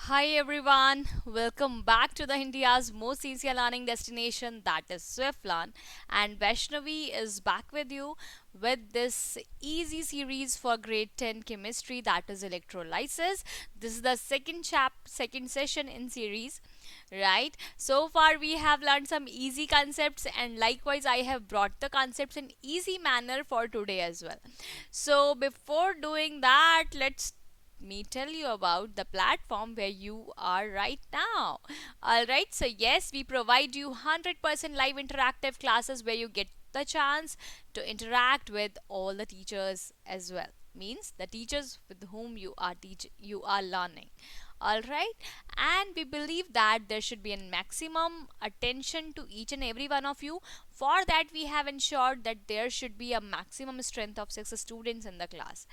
Hi everyone, welcome back to the India's most easier learning destination, that is Swiftlearn, and Vaishnavi is back with you with this easy series for grade 10 chemistry, that is electrolysis. This is the second session in series, right? So far we have learned some easy concepts, and likewise I have brought the concepts in easy manner for today as well. So before doing that, let's me tell you about the platform where you are right now. Alright, so yes, we provide you 100% live interactive classes where you get the chance to interact with all the teachers as well. Means the teachers with whom you are learning. Alright, and we believe that there should be a maximum attention to each and every one of you. For that, we have ensured that there should be a maximum strength of 6 students in the class.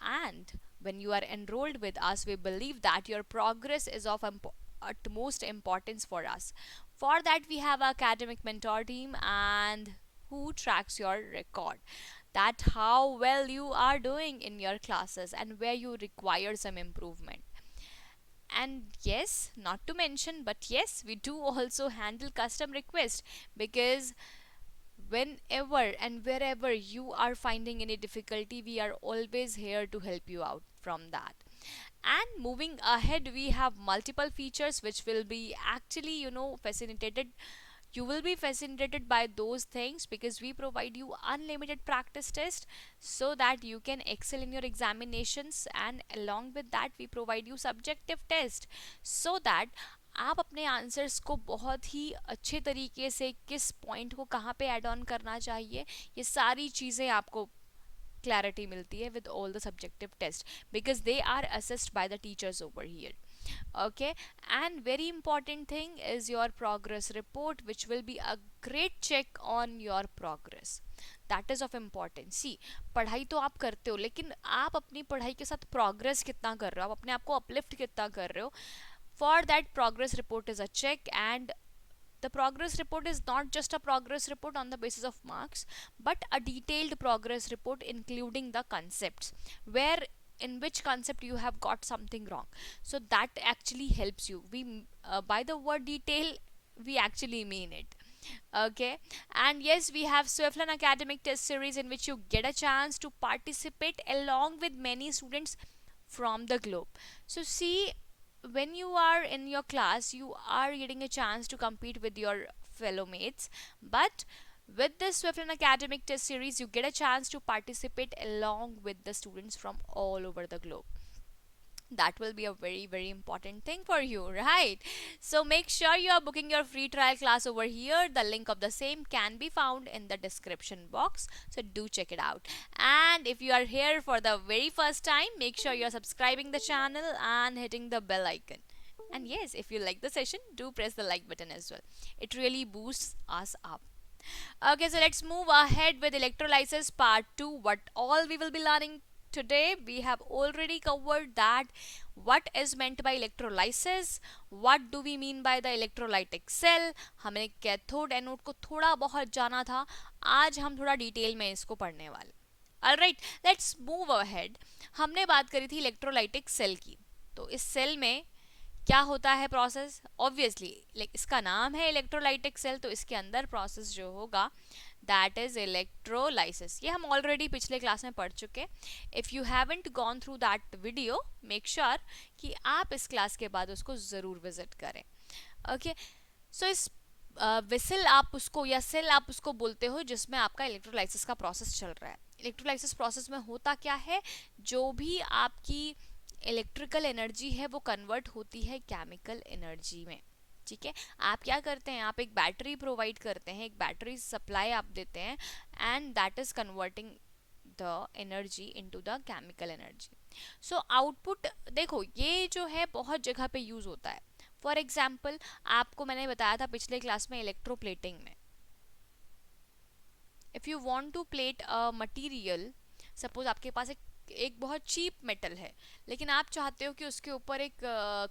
And when you are enrolled with us, we believe that your progress is of utmost importance for us. For that, we have our academic mentor team and who tracks your record, that how well you are doing in your classes and where you require some improvement. And yes, not to mention, but yes, we do also handle custom requests, because whenever and wherever you are finding any difficulty, we are always here to help you out from that. And moving ahead, we have multiple features which will be actually, facilitated. You will be fascinated by those things because we provide you unlimited practice test so that you can excel in your examinations, and along with that we provide you subjective test so that आप अपने answers को बहुत ही अच्छे तरीके से किस point को कहाँ पे ऐड ऑन करना चाहिए, ये सारी चीज़ें आपको clarity मिलती है with all the subjective tests, because they are assessed by the teachers over here. Okay, and very important thing is your progress report, which will be a great check on your progress. That is of importance. See, पढ़ाई तो आप करते हो, लेकिन आप अपनी पढ़ाई के साथ progress कितना कर रहे हो, आप अपने आप को uplift कितना कर रहे हो. For that, progress report is a check, and the progress report is not just a progress report on the basis of marks, but a detailed progress report including the concepts, where in which concept you have got something wrong. So that actually helps you. We by the word detail, we actually mean it. Okay, and yes, we have Swiflan Academic Test Series in which you get a chance to participate along with many students from the globe. So see, when you are in your class, you are getting a chance to compete with your fellow mates, but with this Swiftlin Academic Test Series, you get a chance to participate along with the students from all over the globe. That will be a very, very important thing for you, right? So make sure you are booking your free trial class over here. The link of the same can be found in the description box, so do check it out. And if you are here for the very first time, make sure you are subscribing the channel and hitting the bell icon. And yes, if you like the session, do press the like button as well. It really boosts us up. Okay, so let's move ahead with electrolysis part 2. What all we will be learning today, we have already covered that what is meant by electrolysis, what do we mean by the electrolytic cell, हमने cathode anode को थोड़ा बहुत जाना था. आज हम थोड़ा detail में इसको पढ़ने वाले. Alright, let's move ahead. हमने बात करी थी इलेक्ट्रोलाइटिक सेल की. तो इस सेल में क्या होता है प्रोसेस, ऑब्वियसली इसका नाम है इलेक्ट्रोलाइटिक सेल, तो इसके अंदर प्रोसेस जो होगा दैट इज इलेक्ट्रोलाइसिस. ये हम ऑलरेडी पिछले क्लास में पढ़ चुके. If you haven't gone through that video, make sure कि आप इस क्लास के बाद उसको ज़रूर विजिट करें. ओके, सो इस विसल आप उसको या सेल आप उसको बोलते हो जिसमें आपका इलेक्ट्रोलाइसिस का प्रोसेस चल रहा है. इलेक्ट्रोलाइसिस प्रोसेस में होता क्या है, जो भी आपकी इलेक्ट्रिकल एनर्जी है वो कन्वर्ट होती है केमिकल एनर्जी में. ठीक है, आप क्या करते हैं, आप एक बैटरी प्रोवाइड करते हैं, एक बैटरी सप्लाई आप देते हैं, and that is converting the energy into the chemical energy. So output देखो, ये जो है बहुत जगह पे यूज होता है. फॉर एग्जाम्पल, आपको मैंने बताया था पिछले क्लास में इलेक्ट्रोप्लेटिंग में, if you want to plate a material, suppose आपके पास एक बहुत चीप मेटल है, लेकिन आप चाहते हो कि उसके ऊपर एक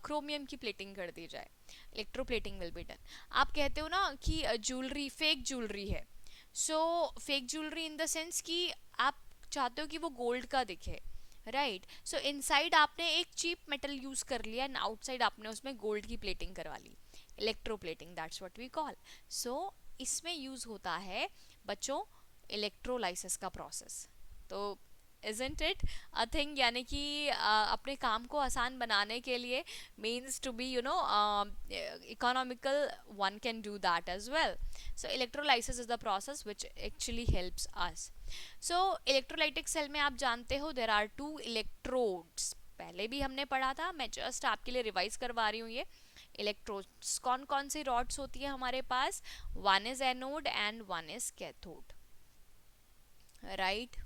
क्रोमियम की प्लेटिंग कर दी जाए, इलेक्ट्रोप्लेटिंग विल बी डन. आप कहते हो ना कि ज्वेलरी, फेक ज्वेलरी है. So fake jewellery in the sense कि आप चाहते हो कि वो गोल्ड का दिखे, राइट। सो इनसाइड आपने एक चीप मेटल यूज कर लिया एंड आउटसाइड आपने उसमें गोल्ड की प्लेटिंग करवा ली, electroplating, that's what we call. So इसमें यूज होता है बच्चों इलेक्ट्रोलाइसिस का प्रोसेस। तो isn't it a thing, यानी कि अपने काम को आसान बनाने के लिए means to be economical, one can do that as well. So electrolysis is the process which actually helps us. So electrolytic cell में आप जानते हो देर आर टू इलेक्ट्रोड्स, पहले भी हमने पढ़ा था, मैं जस्ट आपके लिए रिवाइज करवा रही हूँ ये इलेक्ट्रोड्स। कौन कौन सी रॉड्स होती है हमारे पास? One is anode and one is cathode, right.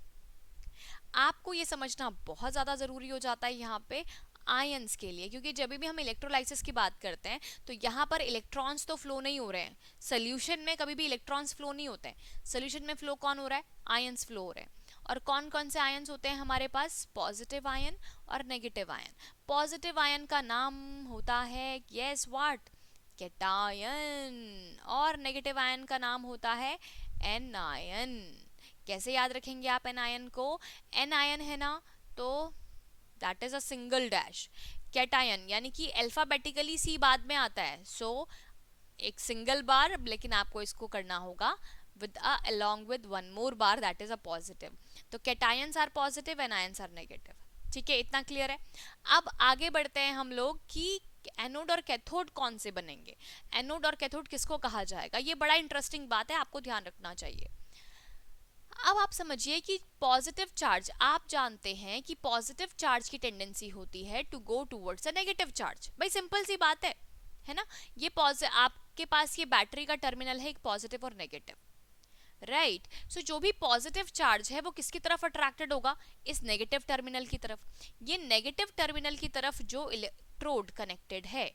आपको ये समझना बहुत ज़्यादा ज़रूरी हो जाता है यहाँ पे आयंस के लिए, क्योंकि जब भी हम इलेक्ट्रोलाइसिस की बात करते हैं तो यहाँ पर इलेक्ट्रॉन्स तो फ्लो नहीं हो रहे हैं, सोल्यूशन में कभी भी इलेक्ट्रॉन्स फ्लो नहीं होते हैं, सोल्यूशन में फ्लो कौन हो रहा है? आयंस फ्लो हो रहे हैं। और कौन कौन से आयंस होते हैं हमारे पास? पॉजिटिव आयन और नेगेटिव आयन। पॉजिटिव आयन का नाम होता है यस व्हाट? कैटायन। और नेगेटिव आयन का नाम होता है एनायन। कैसे याद रखेंगे आप एनायन को? एन आयन है ना, तो that is a single dash. Cation यानी कि अल्फाबेटिकली सी बाद में आता है, सो एक सिंगल बार, लेकिन आपको इसको करना होगा with along with one more bar, that is a positive. तो cations are positive and anions are negative. ठीक है, इतना क्लियर है। अब आगे बढ़ते हैं हम लोग कि एनोड और कैथोड कौन से बनेंगे। एनोड और कैथोड किसको कहा जाएगा? ये बड़ा इंटरेस्टिंग बात है, आपको ध्यान रखना चाहिए। अब आप समझिए कि पॉजिटिव चार्ज, आप जानते हैं कि पॉजिटिव चार्ज की टेंडेंसी होती है to go towards a negative charge. भाई सिंपल सी बात है ना। ये आपके पास ये बैटरी का टर्मिनल है, एक पॉजिटिव और नेगेटिव, राइट। सो जो भी पॉजिटिव चार्ज है वो किसकी तरफ अट्रैक्टेड होगा? इस नेगेटिव टर्मिनल की तरफ। ये नेगेटिव टर्मिनल की तरफ जो इलेक्ट्रोड कनेक्टेड है,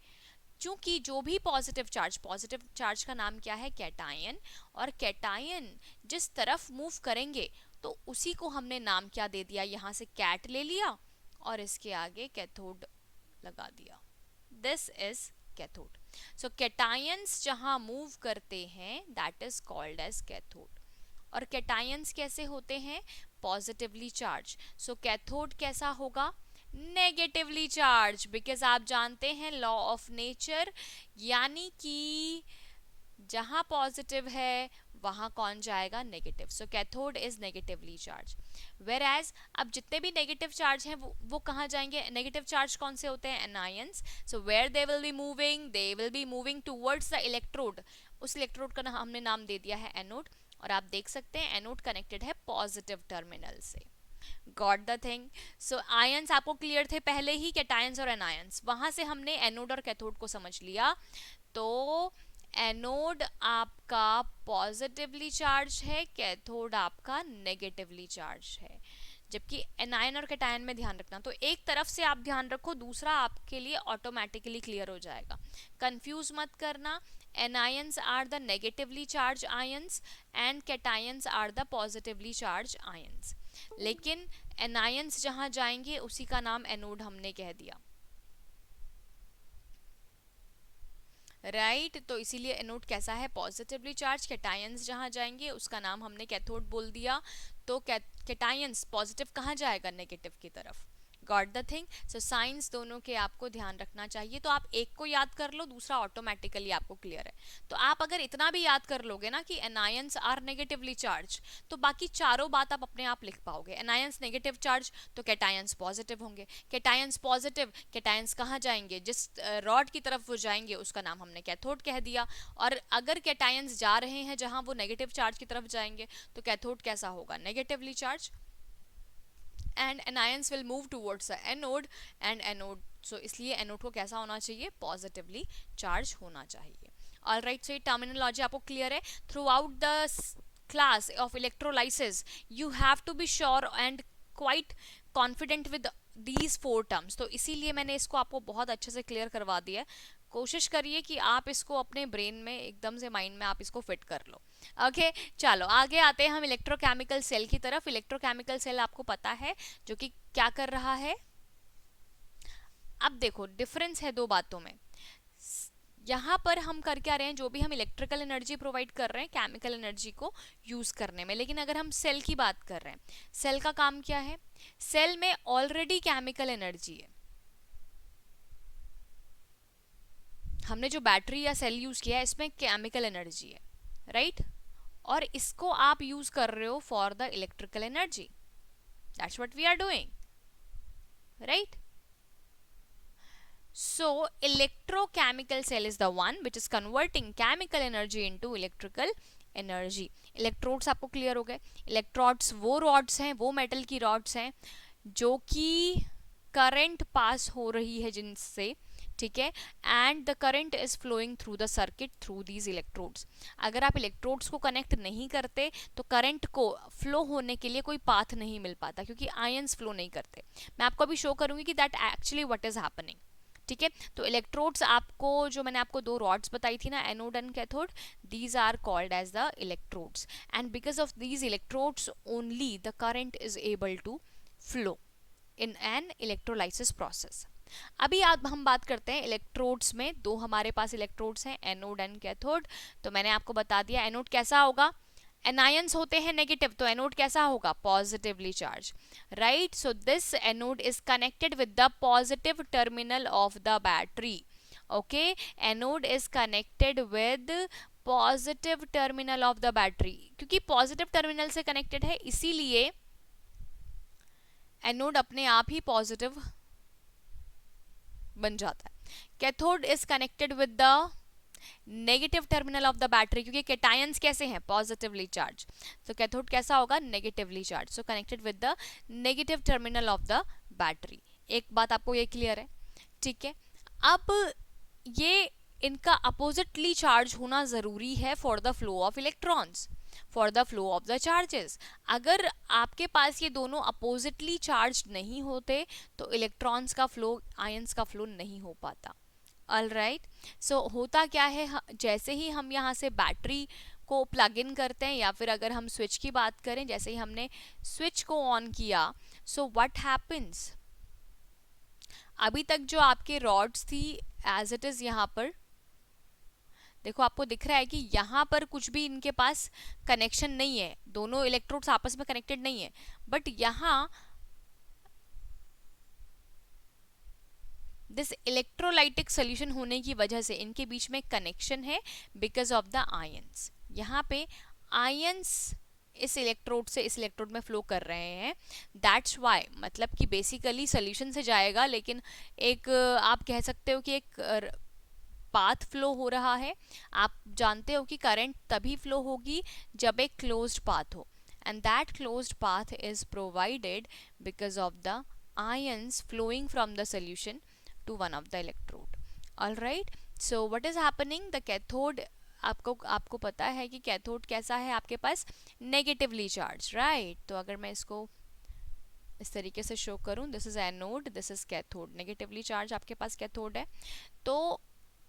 चूंकि जो भी पॉजिटिव चार्ज का नाम क्या है? कैटायन। और कैटायन जिस तरफ मूव करेंगे तो उसी को हमने नाम क्या दे दिया? यहाँ से कैट ले लिया और इसके आगे कैथोड लगा दिया। This is cathode. So cations जहां मूव करते हैं that is called as cathode. और कैटायंस कैसे होते हैं? Positively charge. सो कैथोड कैसा होगा? नेगेटिवली चार्ज, बिकॉज आप जानते हैं लॉ ऑफ नेचर, यानी कि जहां पॉजिटिव है वहां कौन जाएगा? Negative. So cathode is negatively charge. Whereas अब जितने भी नेगेटिव चार्ज हैं वो कहाँ जाएंगे? नेगेटिव चार्ज कौन से होते हैं? Anions. So where they will be moving towards the electrode. उस इलेक्ट्रोड का हमने नाम दे दिया है एनोड। और आप देख सकते हैं एनोड कनेक्टेड है पॉजिटिव टर्मिनल से। Got the thing? So ions आपको क्लियर थे पहले ही, कैटायंस और एनायंस, वहां से हमने एनोड और कैथोड को समझ लिया। तो एनोड आपका पॉजिटिवली चार्ज है, कैथोड आपका नेगेटिवली चार्ज है। जबकि एनायन और कैटायन में ध्यान रखना, तो एक तरफ से आप ध्यान रखो, दूसरा आपके लिए ऑटोमेटिकली क्लियर हो जाएगा। कंफ्यूज मत करना। Anions are the negatively charge ions and cations are the positively charge ions. लेकिन एनायंस जहां जाएंगे उसी का नाम एनोड हमने कह दिया, राइट। तो इसीलिए एनोड कैसा है? Positively charge. कैटायंस जहां जाएंगे उसका नाम हमने कैथोड बोल दिया। तो कैटायंस पॉजिटिव कहाँ जाएगा? नेगेटिव की तरफ। Got the thing? So science दोनों के आपको ध्यान रखना चाहिए। तो आप एक को याद कर लो, दूसरा ऑटोमेटिकली आपको क्लियर है। तो आप अगर इतना भी याद कर लोगे ना कि एनायंस आर नेगेटिवली चार्ज, तो बाकी चारों बात आप अपने आप लिख पाओगे। एनायंस नेगेटिव चार्ज तो कैटायंस पॉजिटिव होंगे, कैटायंस पॉजिटिव, कैटायंस कहाँ जाएंगे? जिस रॉड की तरफ वो जाएंगे उसका नाम हमने कैथोड कह दिया। और अगर कैटायंस जा रहे हैं जहां वो नेगेटिव चार्ज की तरफ जाएंगे तो कैथोड कैसा होगा? Negatively charge. And anions will move towards the anode and anode, so इसलिए एनोड को कैसा होना चाहिए? पॉजिटिवली चार्ज होना चाहिए। ऑलराइट, सो ये टर्मिनोलॉजी आपको क्लियर है। Throughout the class of electrolysis you have to be sure and quite confident with these 4 terms. तो इसीलिए मैंने इसको आपको बहुत अच्छे से क्लियर करवा दिया है। कोशिश करिए कि आप इसको अपने ब्रेन में एकदम से, माइंड में आप इसको फिट कर लो। ओके, चलो आगे आते हैं हम इलेक्ट्रोकेमिकल सेल की तरफ। इलेक्ट्रोकेमिकल सेल आपको पता है जो कि क्या कर रहा है। अब देखो डिफरेंस है दो बातों में। यहाँ पर हम कर क्या रहे हैं, जो भी हम इलेक्ट्रिकल एनर्जी प्रोवाइड कर रहे हैं केमिकल एनर्जी को यूज करने में। लेकिन अगर हम सेल की बात कर रहे हैं, सेल का काम क्या है, सेल में ऑलरेडी केमिकल एनर्जी है। हमने जो बैटरी या सेल यूज किया है इसमें केमिकल एनर्जी है, राइट? और इसको आप यूज कर रहे हो for the electrical energy. That's what we are doing, right? So electrochemical cell is the one which is converting chemical energy into electrical energy. Electrodes आपको क्लियर हो गए। इलेक्ट्रोड्स वो रॉड्स हैं, वो मेटल की रॉड्स हैं जो कि करंट पास हो रही है जिनसे, ठीक है, and the current is flowing through the circuit through these electrodes. अगर आप इलेक्ट्रोड्स को कनेक्ट नहीं करते तो करंट को फ्लो होने के लिए कोई पाथ नहीं मिल पाता, क्योंकि आयंस फ्लो नहीं करते। मैं आपको अभी शो करूंगी कि that actually what is happening, ठीक है? तो इलेक्ट्रोड्स आपको, जो मैंने आपको दो रॉड्स बताई थी ना, anode and cathode, these are called as the electrodes, and because of these electrodes only the current is able to flow in an electrolysis process. अभी आप हम बात करते हैं इलेक्ट्रोड्स में। दो हमारे पास इलेक्ट्रोड्स हैं, एनोड एंड कैथोड। तो मैंने आपको बता दिया एनोड कैसा होगा, एनायंस होते हैं नेगेटिव, तो एनोड कैसा होगा, positively charge, right? So this anode is connected with the positive terminal of the battery, okay? Anode is connected with positive terminal of the battery. क्योंकि पॉजिटिव टर्मिनल से connected है इसीलिए anode अपने आप ही positive बन जाता है। Cathode is connected with the negative terminal of the battery, क्योंकि कैटायंस कैसे हैं, पॉजिटिवली चार्ज, तो कैथोड कैसा होगा, negatively charge, so connected with the negative terminal of the battery. एक बात आपको ये क्लियर है, ठीक है? अब ये इनका अपोजिटली चार्ज होना जरूरी है for the flow of electrons, for the flow of the charges. अगर आपके पास ये दोनों अपोजिटली चार्ज नहीं होते तो इलेक्ट्रॉन्स का फ्लो, आयंस का फ्लो नहीं हो पाता। ऑल राइट, सो होता क्या है, जैसे ही हम यहाँ से बैटरी को प्लग इन करते हैं, या फिर अगर हम स्विच की बात करें, जैसे ही हमने स्विच को ऑन किया, सो व्हाट हैपेंस, अभी तक जो आपके रॉड्स थी एज इट इज, यहाँ पर देखो आपको दिख रहा है कि यहाँ पर कुछ भी इनके पास कनेक्शन नहीं है, दोनों इलेक्ट्रोड्स आपस में कनेक्टेड नहीं है, बट यहाँ दिस इलेक्ट्रोलाइटिक सोल्यूशन होने की वजह से इनके बीच में कनेक्शन है बिकॉज ऑफ द आयंस। यहाँ पे आयंस इस इलेक्ट्रोड से इस इलेक्ट्रोड में फ्लो कर रहे हैं, दैट्स वाई, मतलब कि बेसिकली सोल्यूशन से जाएगा, लेकिन एक आप कह सकते हो कि एक पाथ फ्लो हो रहा है। आप जानते हो कि करंट तभी फ्लो होगी जब एक क्लोज्ड पाथ हो, and that closed path is provided because of the ions flowing from the solution to one of the electrode. All right, so what is happening, the cathode, आपको पता है कि cathode कैसा है आपके पास, नेगेटिवली चार्ज, राइट? तो अगर मैं इसको इस तरीके से शो करूं, this is anode, this is cathode, negatively charge आपके पास कैथोड है। तो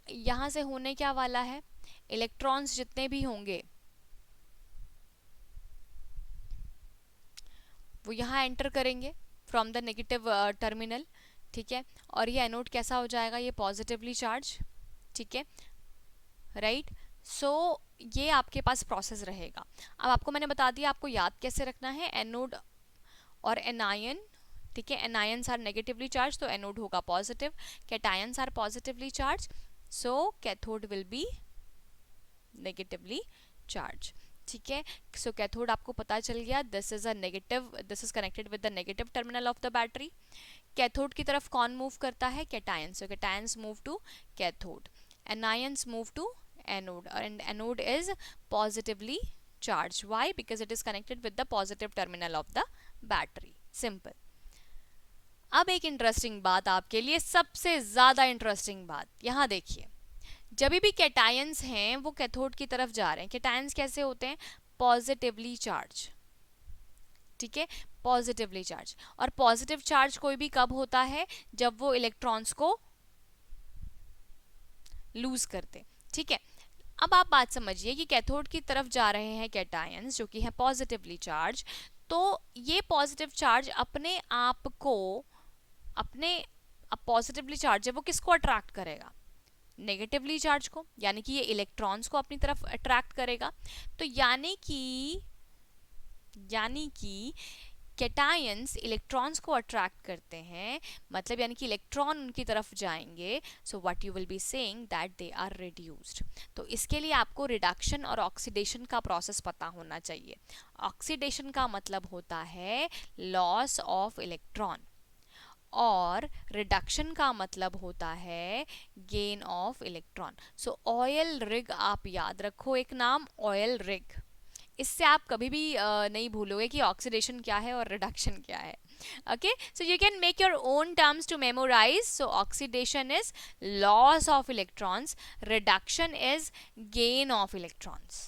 यहाँ से होने क्या वाला है, इलेक्ट्रॉन्स जितने भी होंगे वो यहाँ एंटर करेंगे फ्रॉम द नेगेटिव टर्मिनल, ठीक है? और ये एनोड कैसा हो जाएगा, ये पॉजिटिवली चार्ज, ठीक है, राइट? सो ये आपके पास प्रोसेस रहेगा। अब आपको मैंने बता दिया, आपको याद कैसे रखना है, एनोड और एनायन, ठीक है? एनायंस आर नेगेटिवली चार्ज, तो एनोड होगा positive, cations are positively charge, so cathode will be negatively charge, ठीक है? सो कैथोड आपको पता चल गया, this is a negative, this is connected with the negative terminal of the battery. Cathode की तरफ कौन मूव करता है, cations, so cations move to cathode, anions move to anode, and anode is positively charged. Why? Because it is connected with the positive terminal of the battery. Simple. अब एक interesting बात आपके लिए, सबसे ज्यादा इंटरेस्टिंग बात, यहाँ देखिए, जब भी कैटायंस हैं वो कैथोड की तरफ जा रहे हैं, कैटायंस कैसे होते हैं, पॉजिटिवली चार्ज, ठीक है? पॉजिटिवली चार्ज, और पॉजिटिव चार्ज कोई भी कब होता है, जब वो इलेक्ट्रॉन्स को लूज करते, ठीक है? अब आप बात समझिए कि कैथोड की तरफ जा रहे हैं कैटायंस जो कि है पॉजिटिवली चार्ज, तो ये पॉजिटिव चार्ज अपने आप को, अपने पॉजिटिवली चार्ज है वो किसको अट्रैक्ट करेगा, नेगेटिवली चार्ज को, यानी कि ये इलेक्ट्रॉन्स को अपनी तरफ अट्रैक्ट करेगा। तो यानी कि कैटायंस इलेक्ट्रॉन्स को अट्रैक्ट करते हैं, मतलब यानी कि इलेक्ट्रॉन उनकी तरफ जाएंगे। So what you will be saying that they are reduced. तो इसके लिए आपको रिडक्शन और ऑक्सीडेशन का प्रोसेस पता होना चाहिए। ऑक्सीडेशन का मतलब होता है लॉस ऑफ इलेक्ट्रॉन, और रिडक्शन का मतलब होता है gain of electron. So oil rig आप याद रखो, एक नाम ऑयल रिग। इससे आप कभी भी नहीं भूलोगे कि ऑक्सीडेशन क्या है और रिडक्शन क्या है। Okay, so you can make your own terms to memorize. So oxidation is loss of electrons, reduction is gain of electrons,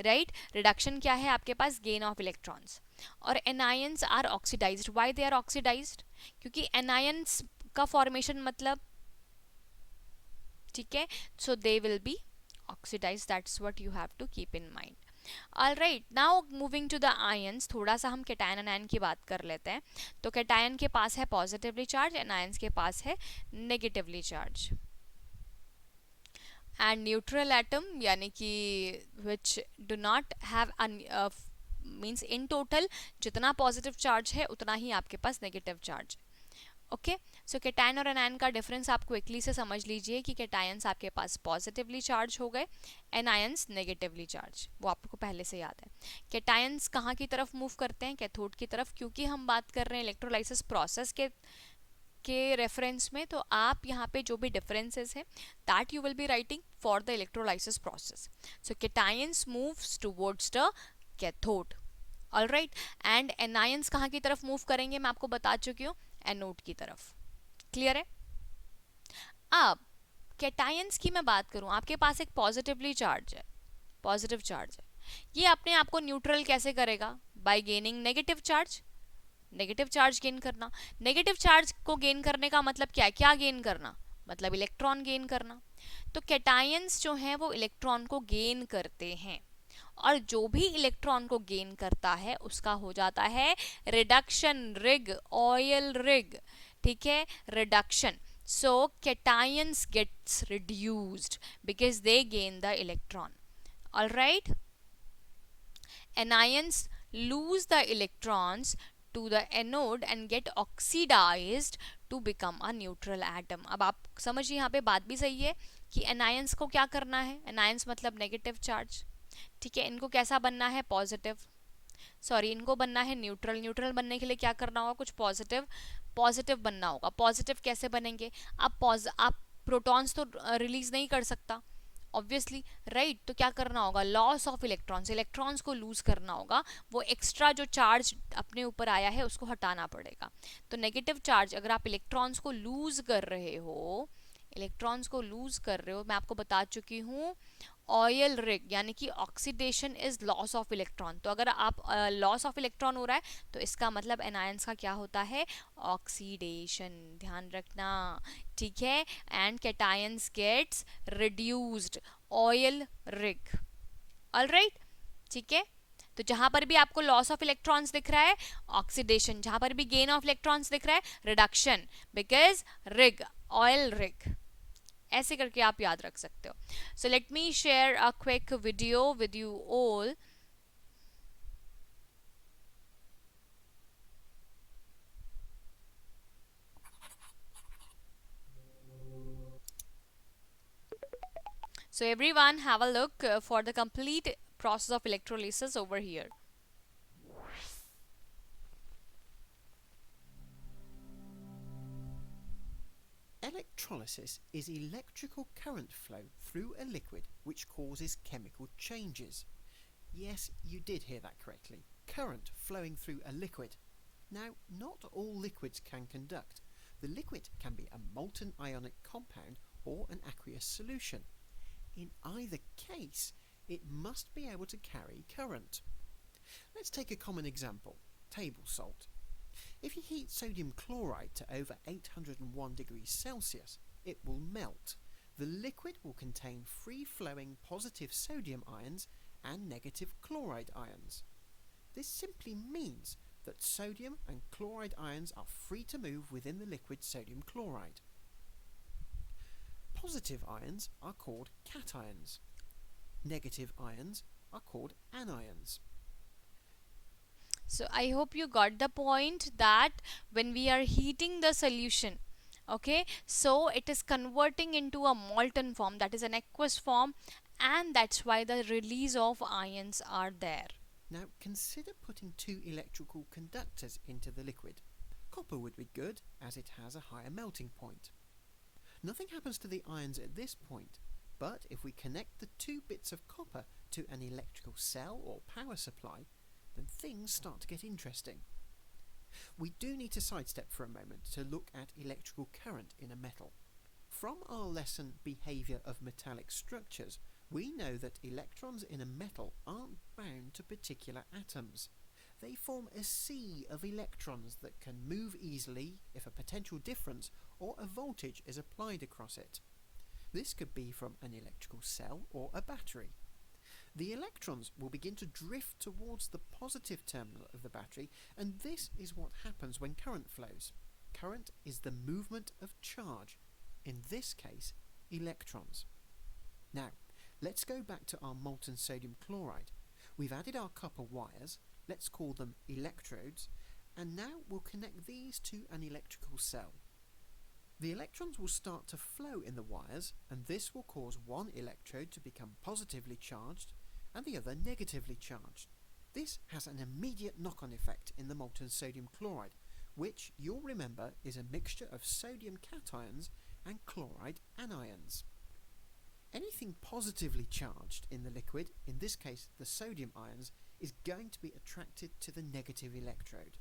right? reduction क्या है आपके पास? gain of electrons. और anions are oxidized. Why they are oxidized? क्योंकि anions का formation मतलब, ठीक है, so they will be oxidized. That's what you have to keep in mind. All right, now moving to the ions, थोड़ा सा हम cation anion की बात कर लेते हैं। तो कैटायन के पास है पॉजिटिवली चार्ज, एनायंस के पास है negatively charge. And neutral atom यानी कि which do not have means in total जितना पॉजिटिव चार्ज है उतना ही आपके पास नेगेटिव चार्ज। ओके, सो कैटायन और एनायन का डिफरेंस आप क्विकली से समझ लीजिए कि कैटायंस आपके पास पॉजिटिवली चार्ज हो गए, एनायंस नेगेटिवली चार्ज, वो आपको पहले से याद है। कैटायंस कहाँ की तरफ मूव करते हैं? कैथोड की तरफ, क्योंकि हम बात कर रहे हैं इलेक्ट्रोलाइसिस प्रोसेस के रेफरेंस में। तो आप यहाँ पे जो भी डिफरेंसेस है that you will be writing for the electrolysis process. So cations moves towards the cathode, alright, and anions कहाँ की तरफ मूव करेंगे मैं आपको बता चुकी हूँ, एनोड की तरफ। क्लियर है? अब कैटायंस की मैं बात करूं, आपके पास एक पॉजिटिवली चार्ज है, पॉजिटिव चार्ज है, ये अपने आप को न्यूट्रल कैसे करेगा? Bye gaining negative charge. Negative charge gain करना। नेगेटिव चार्ज को गेन करने का मतलब क्या है? क्या गेन करना? मतलब इलेक्ट्रॉन गेन करना। तो कैटायंस जो हैं वो इलेक्ट्रॉन को गेन करते हैं, और जो भी इलेक्ट्रॉन को गेन करता है उसका हो जाता है रिडक्शन, रिग, ऑयल रिग, ठीक है, reduction. So cations gets reduced because they gain the electron. All right, anions lose the electrons to the anode and get oxidized to become a neutral atom. अब आप समझिए यहाँ पे बात भी सही है कि anions को क्या करना है? anions मतलब नेगेटिव चार्ज, ठीक है, इनको कैसा बनना है? पॉजिटिव, सॉरी इनको बनना है न्यूट्रल। न्यूट्रल बनने के लिए क्या करना होगा? कुछ पॉजिटिव, पॉजिटिव बनना होगा। पॉजिटिव कैसे बनेंगे? आप प्रोटॉन्स तो रिलीज नहीं कर सकता ऑब्वियसली, राइट, तो क्या करना होगा? लॉस ऑफ इलेक्ट्रॉन्स, इलेक्ट्रॉन्स को लूज करना होगा, वो एक्स्ट्रा जो चार्ज अपने ऊपर आया है उसको हटाना पड़ेगा। तो नेगेटिव चार्ज, अगर आप इलेक्ट्रॉन्स को लूज कर रहे हो, इलेक्ट्रॉन्स को लूज कर रहे हो, मैं आपको बता चुकी हूँ ऑयल रिग, यानी कि oxidation is loss of electron. तो अगर आप लॉस ऑफ इलेक्ट्रॉन हो रहा है तो इसका मतलब एनायंस का क्या होता है? ऑक्सीडेशन, ध्यान रखना, ठीक है, and cations gets reduced, oil rig. Alright, ठीक है, तो जहां पर भी आपको लॉस ऑफ इलेक्ट्रॉन्स दिख रहा है ऑक्सीडेशन, जहां पर भी गेन ऑफ इलेक्ट्रॉन्स दिख रहा है reduction, because rig, oil rig, ऐसे करके आप याद रख सकते हो। So let me share a quick video with you all. So everyone have a look for the complete process of electrolysis over here. Electrolysis is electrical current flow through a liquid which causes chemical changes. Yes, you did hear that correctly. Current flowing through a liquid. Now, not all liquids can conduct. The liquid can be a molten ionic compound or an aqueous solution. In either case, it must be able to carry current. Let's take a common example, table salt. If you heat sodium chloride to over 801 degrees Celsius, it will melt. The liquid will contain free-flowing positive sodium ions and negative chloride ions. This simply means that sodium and chloride ions are free to move within the liquid sodium chloride. Positive ions are called cations. Negative ions are called anions. So I hope you got the point that when we are heating the solution, okay, so it is converting into a molten form, that is an aqueous form, and that's why the release of ions are there. Now consider putting two electrical conductors into the liquid. Copper would be good as it has a higher melting point. Nothing happens to the ions at this point, but if we connect the two bits of copper to an electrical cell or power supply, then things start to get interesting. We do need to sidestep for a moment to look at electrical current in a metal. From our lesson Behaviour of Metallic Structures, we know that electrons in a metal aren't bound to particular atoms. They form a sea of electrons that can move easily if a potential difference or a voltage is applied across it. This could be from an electrical cell or a battery. The electrons will begin to drift towards the positive terminal of the battery, and this is what happens when current flows. Current is the movement of charge, in this case, electrons. Now, let's go back to our molten sodium chloride. We've added our copper wires, let's call them electrodes, and now we'll connect these to an electrical cell. The electrons will start to flow in the wires, and this will cause one electrode to become positively charged and the other negatively charged. This has an immediate knock-on effect in the molten sodium chloride, which you'll remember is a mixture of sodium cations and chloride anions. Anything positively charged in the liquid, in this case the sodium ions, is going to be attracted to the negative electrode.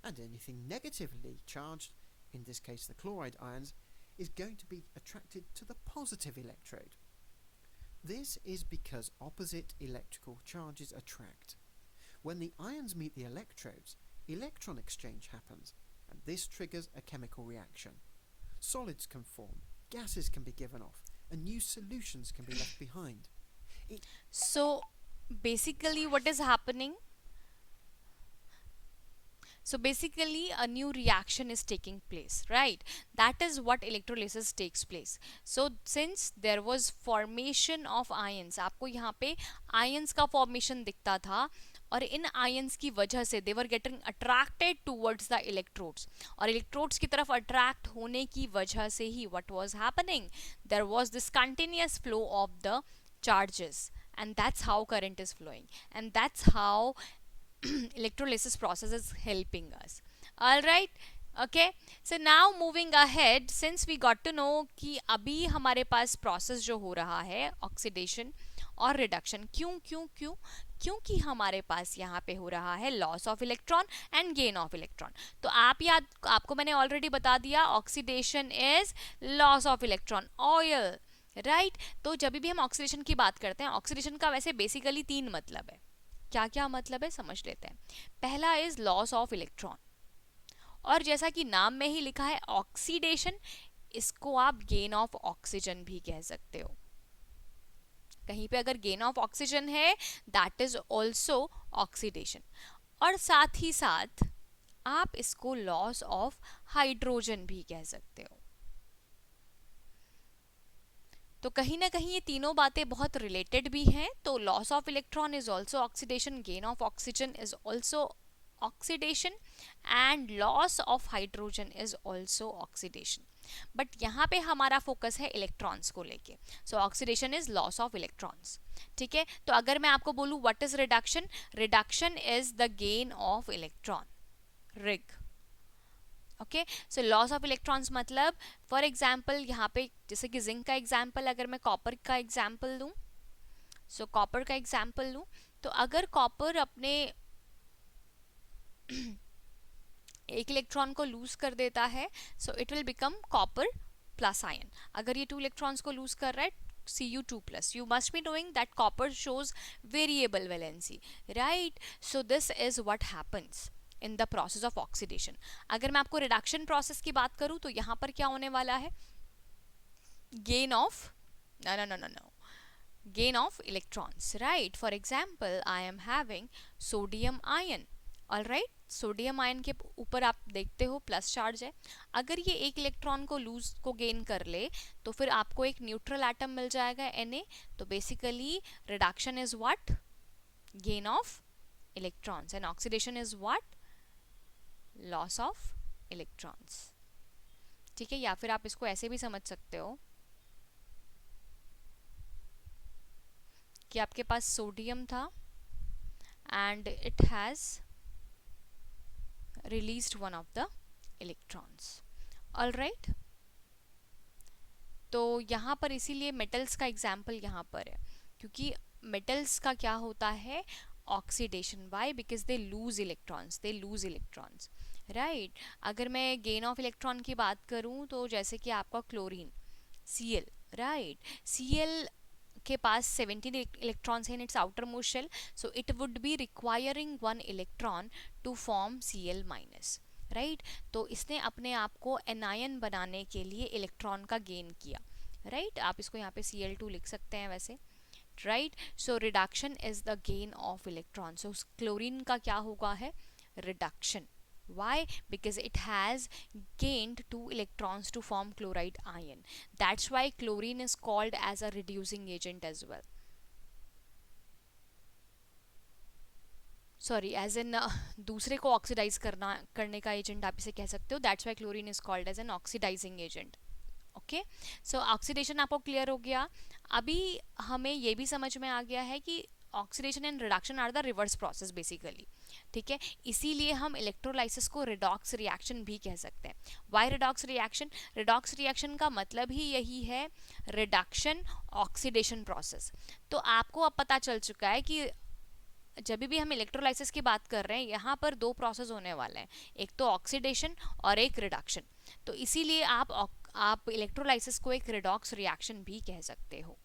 And anything negatively charged, in this case the chloride ions, is going to be attracted to the positive electrode. This is because opposite electrical charges attract. When the ions meet the electrodes, electron exchange happens, and this triggers a chemical reaction. Solids can form, gases can be given off, and new solutions can be left behind. So basically what is happening, so basically a new reaction is taking place, right? That is what electrolysis takes place. So since there was formation of ions, आपको यहाँ पे ions का formation दिखता था, और इन ions की वजह से they were getting attracted towards the electrodes, और इलेक्ट्रोड्स की तरफ अट्रैक्ट होने की वजह से ही what was happening, there was this continuous flow of the charges, and that's how current is flowing, and that's how electrolysis process is helping us. All right, okay, so now moving ahead, since we got to know कि अभी हमारे पास process जो हो रहा है oxidation और reduction, क्यों क्यों क्यों क्योंकि हमारे पास यहाँ पे हो रहा है loss of electron and gain of electron. तो आपको मैंने ऑलरेडी बता दिया, oxidation is loss of electron oil, right. तो जब भी हम ऑक्सीडेशन की बात करते हैं, ऑक्सीडेशन का वैसे बेसिकली 3 मतलब है. क्या क्या मतलब है समझ लेते हैं. पहला इज लॉस ऑफ इलेक्ट्रॉन, और जैसा कि नाम में ही लिखा है ऑक्सीडेशन, इसको आप गेन ऑफ ऑक्सीजन भी कह सकते हो. कहीं पे अगर गेन ऑफ ऑक्सीजन है, दैट इज ऑल्सो ऑक्सीडेशन. और साथ ही साथ आप इसको लॉस ऑफ हाइड्रोजन भी कह सकते हो. तो कहीं ना कहीं ये तीनों बातें बहुत रिलेटेड भी हैं. तो loss of electron is also oxidation, gain of oxygen is also oxidation, and loss of hydrogen is also oxidation. But यहाँ पे हमारा फोकस है इलेक्ट्रॉन्स को लेके. सो oxidation is loss of electrons. ठीक है, तो अगर मैं आपको बोलूँ what is reduction, reduction is the gain of electron, rig. Okay, so loss of electrons मतलब फॉर एग्जाम्पल यहाँ पे जैसे कि जिंक का एग्जाम्पल, अगर मैं कॉपर का एग्जाम्पल दूँ, सो कॉपर का एग्जाम्पल लूँ, तो अगर कॉपर अपने एक इलेक्ट्रॉन को लूज कर देता है, so it will become copper plus ion. अगर ये 2 इलेक्ट्रॉन्स को लूज कर रहा है, Cu2+, you must be knowing that copper shows variable valency, right? So this is what happens in the process of oxidation. अगर मैं आपको रिडक्शन प्रोसेस की बात करूं, तो यहाँ पर क्या होने वाला है, gain of no gain of electrons, right? For example, I am having sodium ion. All right, sodium ion के ऊपर आप देखते हो प्लस चार्ज है। अगर ये एक इलेक्ट्रॉन को लूज को गेन कर ले तो फिर आपको एक न्यूट्रल एटम मिल जाएगा Na। तो basically reduction is what, gain of electrons, and oxidation is what, loss of electrons. ठीक है, या फिर आप इसको ऐसे भी समझ सकते हो कि आपके पास सोडियम था and it has released one of the electrons। all right, तो यहाँ पर इसीलिए मेटल्स का एग्जाम्पल यहाँ पर है, क्योंकि मेटल्स का क्या होता है, oxidation. Why? Because they lose electrons, they lose electrons, right. अगर मैं गेन ऑफ इलेक्ट्रॉन की बात करूँ तो जैसे कि आपका क्लोरीन, Cl, राइट, Cl के पास 17 electrons in its outermost shell, so it would be requiring 1 electron to form Cl minus, right. तो इसने अपने आप को एनायन बनाने के लिए इलेक्ट्रॉन का गेन किया, राइट। आप इसको यहाँ पे Cl2 लिख सकते हैं वैसे, right. So reduction is the gain of electron. So chlorine का क्या होगा है, reduction. Why? Because it has gained 2 electrons to form chloride ion. That's why chlorine is called as a reducing agent as well. Sorry, as an दूसरे को oxidise करने का agent आप इसे कह सकते हो। That's why chlorine is called as an oxidising agent. Okay, so oxidation आपको क्लियर हो गया। अभी हमें ये भी समझ में आ गया है कि oxidation and reduction are the reverse process basically. ठीक है, इसीलिए हम इलेक्ट्रोलाइसिस को रिडॉक्स रिएक्शन भी कह सकते हैं। Why redox reaction? Redox reaction का मतलब ही यही है, रिडक्शन ऑक्सीडेशन प्रोसेस। तो आपको अब पता चल चुका है कि जब भी हम इलेक्ट्रोलाइसिस की बात कर रहे हैं, यहाँ पर दो प्रोसेस होने वाले हैं, एक तो ऑक्सीडेशन और एक रिडक्शन। तो इसीलिए आप इलेक्ट्रोलाइसिस को एक रिडॉक्स रिएक्शन भी कह सकते हो।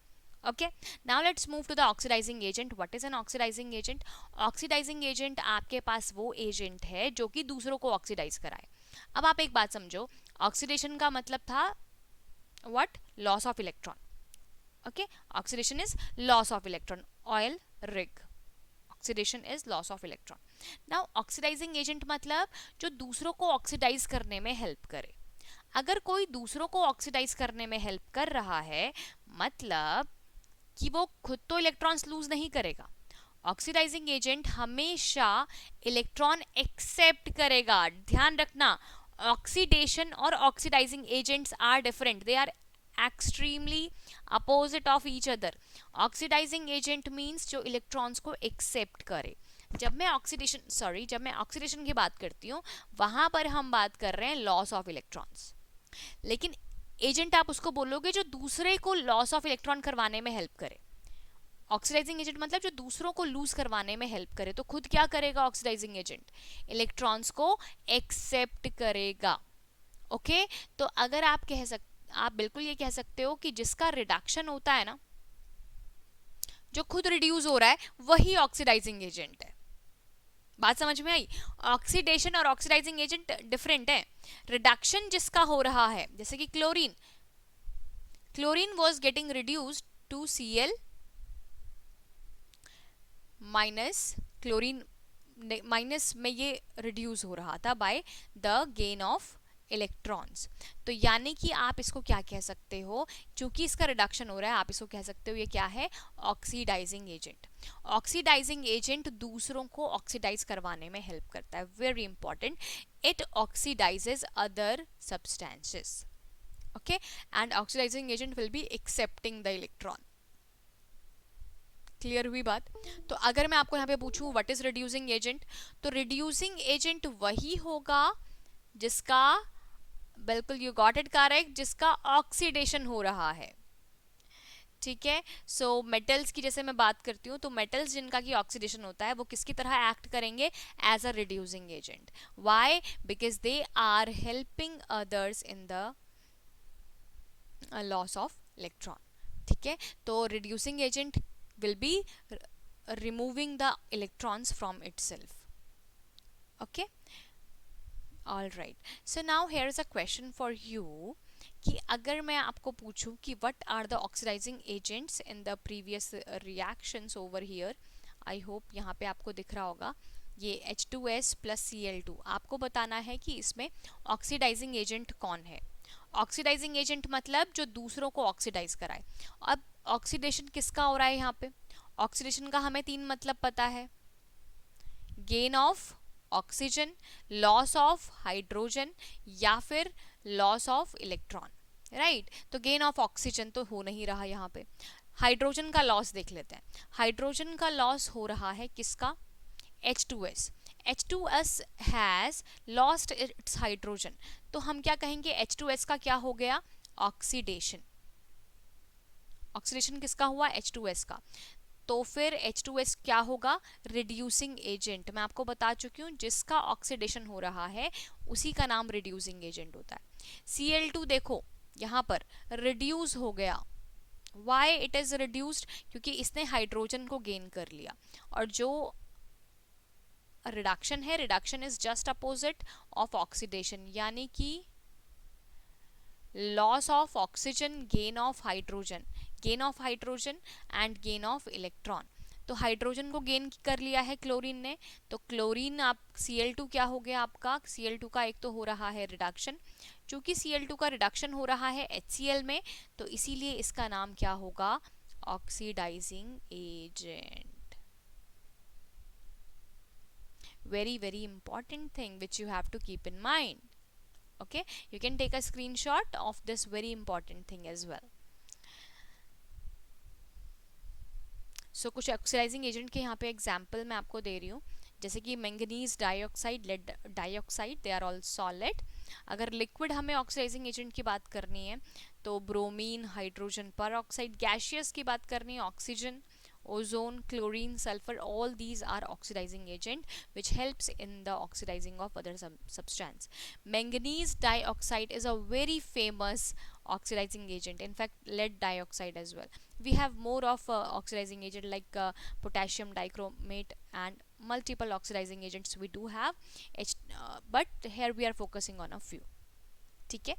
Okay, now let's move to the oxidising agent. What is an oxidising agent? Oxidising agent आपके पास वो एजेंट है जो कि दूसरों को ऑक्सीडाइज कराए। अब आप एक बात समझो, ऑक्सीडेशन का मतलब था what, loss of electron. Okay, oxidation is loss of electron. Oil rig, oxidation is loss of electron. Now oxidising agent मतलब जो दूसरों को ऑक्सीडाइज करने में हेल्प करे। अगर कोई दूसरों को ऑक्सीडाइज करने में हेल्प कर रहा है, मतलब कि वो खुद तो इलेक्ट्रॉन्स लूज नहीं करेगा। ऑक्सीडाइजिंग एजेंट हमेशा इलेक्ट्रॉन एक्सेप्ट करेगा। ध्यान रखना, ऑक्सीडेशन और oxidising agents are different, they are extremely opposite of each other. Oxidising agent means जो इलेक्ट्रॉन्स को एक्सेप्ट करे। जब मैं ऑक्सीडेशन की बात करती हूँ, वहां पर हम बात कर रहे हैं लॉस ऑफ इलेक्ट्रॉन्स। लेकिन एजेंट आप उसको बोलोगे जो दूसरे को लॉस ऑफ इलेक्ट्रॉन करवाने में हेल्प करे। ऑक्सीडाइजिंग एजेंट मतलब जो दूसरों को लूज करवाने में हेल्प करे। तो खुद क्या करेगा ऑक्सीडाइजिंग एजेंट? इलेक्ट्रॉन्स को एक्सेप्ट करेगा। ओके, तो अगर आप बिल्कुल ये कह सकते हो कि जिसका रिडक्शन होता है ना, जो खुद रिड्यूस हो रहा है, वही ऑक्सीडाइजिंग एजेंट है। बात समझ में आई? ऑक्सीडेशन और ऑक्सीडाइजिंग एजेंट डिफरेंट है। रिडक्शन जिसका हो रहा है, जैसे कि chlorine was getting reduced to Cl minus, chlorine minus में ये रिड्यूस हो रहा था by the gain of electrons. तो यानी कि आप इसको क्या कह सकते हो, चूंकि इसका रिडक्शन हो रहा है, आप इसको कह सकते हो ये क्या है, ऑक्सीडाइजिंग एजेंट। ऑक्सीडाइजिंग एजेंट दूसरों को ऑक्सीडाइज करवाने में हेल्प करता है। Very important, it oxidises other substances. Okay, and oxidising agent will be accepting the electron. Clear हुई बात? तो अगर मैं आपको यहाँ पे पूछूं व्हाट इज रिड्यूसिंग एजेंट, तो रिड्यूसिंग एजेंट वही होगा जिसका, बिल्कुल यू गॉट इट करेक्ट, जिसका ऑक्सीडेशन हो रहा है। ठीक है, सो मेटल्स की जैसे मैं बात करती हूँ, तो मेटल्स जिनका की ऑक्सीडेशन होता है वो किसकी तरह एक्ट करेंगे, as a reducing agent. Why? Because they are helping others in the loss of electron. ठीक है, तो reducing agent will be removing the electrons from itself. Okay, all right, so now here is a question for you कि अगर मैं आपको पूछूं कि what are the oxidizing agents in the previous reactions over here, I hope यहाँ पे आपको दिख रहा होगा, ये H2S प्लस Cl2, आपको बताना है कि इसमें ऑक्सीडाइजिंग एजेंट कौन है। ऑक्सीडाइजिंग एजेंट मतलब जो दूसरों को ऑक्सीडाइज कराए। अब ऑक्सीडेशन किसका हो रहा है यहाँ पे? ऑक्सीडेशन का हमें तीन मतलब पता है, gain of oxygen, loss of hydrogen, या फिर लॉस ऑफ इलेक्ट्रॉन, राइट। तो गेन ऑफ ऑक्सीजन तो हो नहीं रहा यहाँ पे। हाइड्रोजन का लॉस देख लेते हैं। हाइड्रोजन का लॉस हो रहा है किसका? H2S। H2S has lost its hydrogen, तो हम क्या कहेंगे? H2S का क्या हो गया? ऑक्सीडेशन। ऑक्सीडेशन किसका हुआ? H2S का। तो फिर H2S क्या होगा? Reducing agent. मैं आपको बता चुकी हूँ, जिसका ऑक्सीडेशन हो रहा है उसी का नाम रिड्यूसिंग एजेंट होता है। Cl2 देखो यहाँ पर रिड्यूस हो गया। Why it is reduced? क्योंकि इसने हाइड्रोजन को गेन कर लिया, और जो रिडक्शन है, reduction is just opposite of oxidation, यानी कि loss of oxygen, gain of hydrogen, gain of hydrogen and gain of electron. तो हाइड्रोजन को गेन कर लिया है क्लोरीन ने, तो क्लोरीन आप Cl2 क्या हो गया आपका? Cl2 का एक तो हो रहा है रिडक्शन, चूंकि Cl2 का रिडक्शन हो रहा है HCl में, तो इसीलिए इसका नाम क्या होगा? Oxidising agent. very important thing which you have to keep in mind. Okay, you can take a screenshot of this very important thing as well. कुछ ऑक्सीडाइजिंग एजेंट के यहाँ पे एग्जाम्पल मैं आपको दे रही हूँ, जैसे कि manganese dioxide, lead dioxide, they are all solid. अगर लिक्विड हमें ऑक्सीडाइजिंग एजेंट की बात करनी है तो bromine, hydrogen peroxide. Gaseous की बात करनी है, oxygen, ozone, chlorine, sulfur, all these are oxidizing agent which helps in the oxidizing of other substance. Manganese dioxide is a very famous oxidizing agent, in fact lead dioxide as well. We have more of oxidizing agent like potassium dichromate and multiple oxidizing agents we do have, but here we are focusing on a few. ठीक है,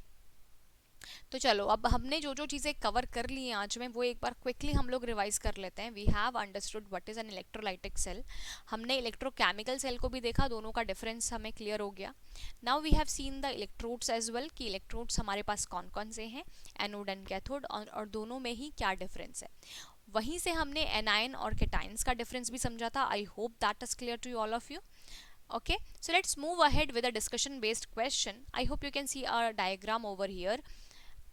तो चलो अब हमने जो जो चीज़ें cover कर ली हैं आज में, वो एक बार क्विकली हम लोग रिवाइज कर लेते हैं। We have understood what is an electrolytic cell, हमने इलेक्ट्रोकेमिकल सेल को भी देखा, दोनों का डिफरेंस हमें क्लियर हो गया। Now we have seen the electrodes as well, कि इलेक्ट्रोड्स हमारे पास कौन कौन से हैं, एनोड एंड कैथोड, और दोनों में ही क्या डिफरेंस है। वहीं से हमने एनायन और केटाइंस का डिफरेंस भी समझा था। I hope that is clear to all of you. Okay, so let's move ahead with a discussion based question. I hope you can see our diagram over here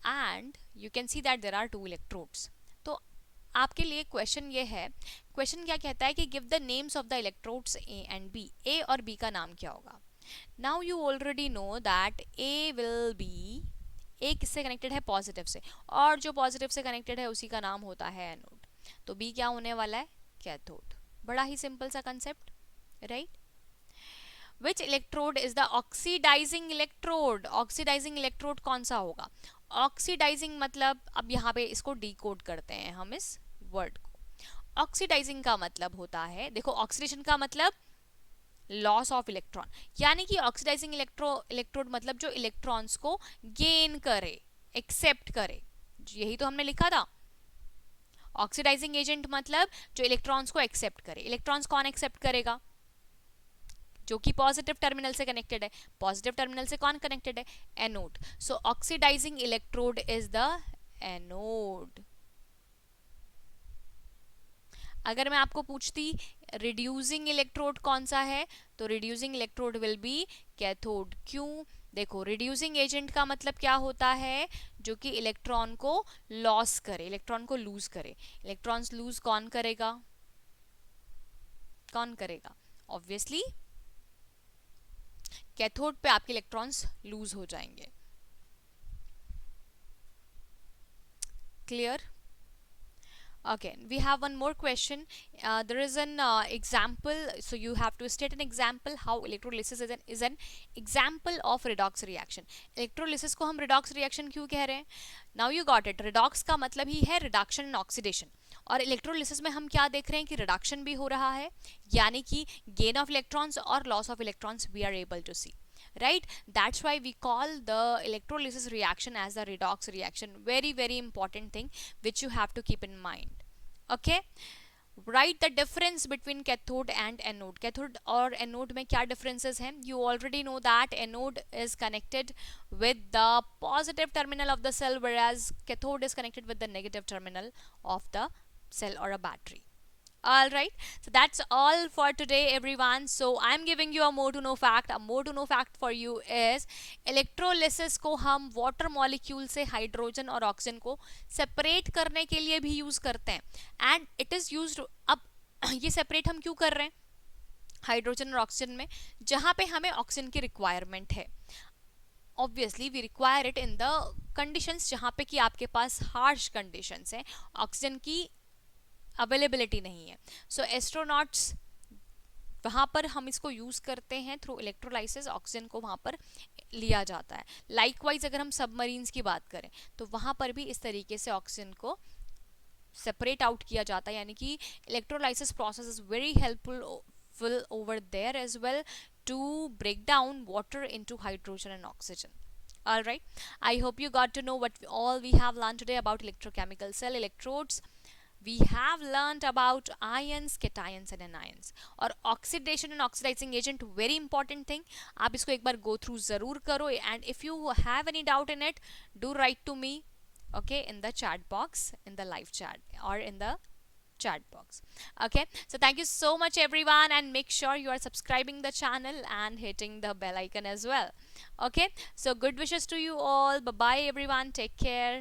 and you can see that there are two electrodes. तो आपके लिए question ये है, question क्या कहता है कि give the names of the electrodes A and B. A और बी का नाम क्या होगा? Now you already know that A will be, A किससे कनेक्टेड है? पॉजिटिव से, और जो पॉजिटिव से कनेक्टेड है उसी का नाम होता है एनोड। तो बी क्या होने वाला है? कैथोड। बड़ा ही सिंपल सा concept, right? Which electrode is the oxidizing electrode? Oxidizing electrode कौन सा होगा? Oxidizing मतलब, अब यहाँ पे इसको डिकोड करते हैं हम इस वर्ड को। ऑक्सीडाइजिंग का मतलब होता है, देखो ऑक्सीडेशन का मतलब लॉस ऑफ इलेक्ट्रॉन, यानी कि ऑक्सीडाइजिंग इलेक्ट्रोड मतलब जो इलेक्ट्रॉन्स को गेन करे, एक्सेप्ट करे, यही तो हमने लिखा था। ऑक्सीडाइजिंग एजेंट मतलब जो इलेक्ट्रॉन्स को एक्सेप्ट करे। इलेक्ट्रॉन्स कौन एक्सेप्ट करेगा? जो कि पॉजिटिव टर्मिनल से कनेक्टेड है। पॉजिटिव टर्मिनल से कौन कनेक्टेड है? Anode. So oxidising electrode is the anode. अगर मैं आपको पूछती रिड्यूसिंग इलेक्ट्रोड कौन सा है, तो reducing electrode will be cathode. क्यों? देखो रिड्यूसिंग एजेंट का मतलब क्या होता है? जो कि इलेक्ट्रॉन को लॉस करे, इलेक्ट्रॉन को लूज करे। इलेक्ट्रॉन्स लूज कौन करेगा? कौन करेगा? ऑब्वियसली कैथोड पे आपके इलेक्ट्रॉन्स लूज हो जाएंगे। Clear? Okay, we have one more question. There is an example, so you have to state an example how electrolysis is an example of redox reaction. Electrolysis को हम redox reaction क्यों कह रहे हैं? Now you got it. Redox का मतलब ही है reduction and oxidation. और electrolysis में हम क्या देख रहे हैं कि reduction भी हो रहा है, यानी कि gain of electrons और loss of electrons we are able to see. Right, that's why we call the electrolysis reaction as the redox reaction. Very important thing which you have to keep in mind. Okay, right the difference between cathode and anode. Cathode और anode में क्या differences हैं? You already know that anode is connected with the positive terminal of the cell, whereas cathode is connected with the negative terminal of the cell or a battery. All right, so that's all for today, everyone. So I'm giving you a more to know fact. A more to know fact for you is electrolysis को हम water molecule से hydrogen और oxygen को separate करने के लिए भी use करते हैं, and it is used. अब ये separate हम क्यों कर रहे हैं हाइड्रोजन और ऑक्सीजन में, जहां पे हमें ऑक्सीजन की रिक्वायरमेंट है? Obviously we require it in the conditions जहाँ पे कि आपके पास हार्श कंडीशंस हैं, ऑक्सीजन की अवेलेबिलिटी नहीं है. सो एस्ट्रोनॉट्स वहाँ पर हम इसको यूज़ करते हैं थ्रू इलेक्ट्रोलाइसिस, ऑक्सीजन को वहाँ पर लिया जाता है. लाइकवाइज अगर हम सबमरीन्स की बात करें तो वहाँ पर भी इस तरीके से ऑक्सीजन को सेपरेट आउट किया जाता है, यानी कि electrolysis process is very helpful over there as well to break down water into hydrogen and oxygen. All right, I hope you got to know what all we have learned today about electrochemical cell electrodes. We have learned about ions, cations and anions. और oxidation and oxidizing agent very important thing. आप इसको एक बार go through ज़रूर करो, and if you have any doubt in it, do write to me, okay, in the chat box, in the live chat or in the chat box. Okay, so thank you so much everyone, and make sure you are subscribing the channel and hitting the bell icon as well. Okay, so good wishes to you all. Bye bye everyone, take care.